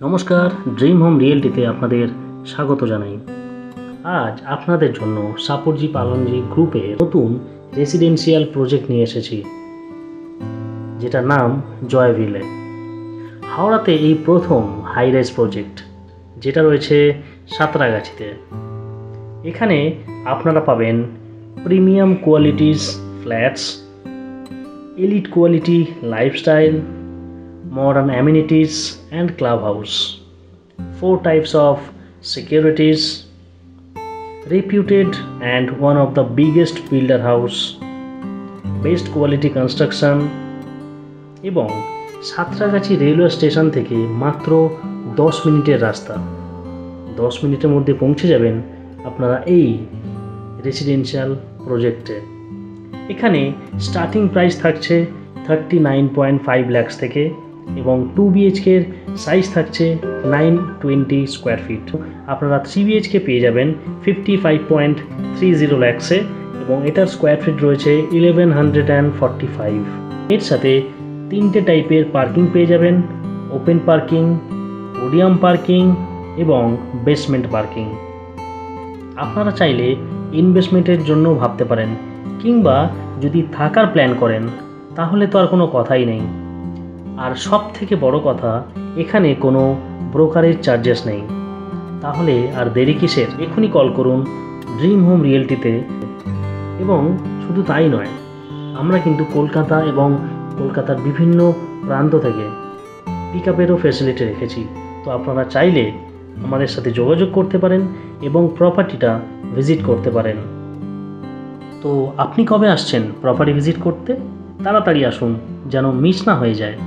নমস্কার, dream home রিয়েলটিতে আপনাদের স্বাগত জানাই। আজ আপনাদের জন্য সাপুরজি পালনজি গ্রুপের নতুন রেসিডেন্সিয়াল প্রজেক্ট নিয়ে এসেছি, যেটার নাম জয়ভিলে। হাওড়াতে এই প্রথম হাই রাইজ প্রজেক্ট, যেটা রয়েছে সাঁতরাগাছিতে। এখানে আপনারা পাবেন premium qualities flats, elite quality lifestyle, modern amenities and clubhouse, 4 types of securities, reputed and one of the biggest builder house, best quality construction এবং সাঁতরাগাছি রেলওয়ে স্টেশন থেকে মাত্র 10 মিনিটের রাস্তা। 10 মিনিটের মধ্যে পৌঁছে যাবেন আপনারা এই রেসিডেন্সিয়াল প্রজেক্টে। এখানে স্টার্টিং প্রাইস থাকছে 39.5 lakhs থেকে এবং 2 BHKর সাইজ থাকছে 920 স্কোয়ার ফিট। আপনারা 3 BHK পেয়ে যাবেন 55.30 lakhsে এবং এটার স্কোয়ার ফিট রয়েছে 1145। এর সাথে 3টে টাইপের পার্কিং পেয়ে যাবেন: ওপেন পার্কিং, পোডিয়াম পার্কিং এবং বেসমেন্ট পার্কিং। আপনারা চাইলে ইনভেস্টমেন্টের জন্য ভাবতে পারেন, কিংবা যদি থাকার প্ল্যান করেন তাহলে তো আর কোনো কথাই নেই। আর সব থেকে বড় কথা, এখানে কোনো ব্রোকারেজ চার্জেস নেই। তাহলে আর দেরি কিসের? এখনই কল করুন ড্রিম হোম রিয়েলটিতে। এবং শুধু তাই নয়, আমরা কিন্তু কলকাতা এবং কলকাতার বিভিন্ন প্রান্ত থেকে পিক আপেরও ফ্যাসিলিটি রেখেছি। তো আপনারা চাইলে আমাদের সাথে যোগাযোগ করতে পারেন এবং প্রপার্টিটা ভিজিট করতে পারেন। তো আপনি কবে আসছেন প্রপার্টি ভিজিট করতে? তাড়াতাড়ি আসুন, যেন মিস না হয়ে যায়।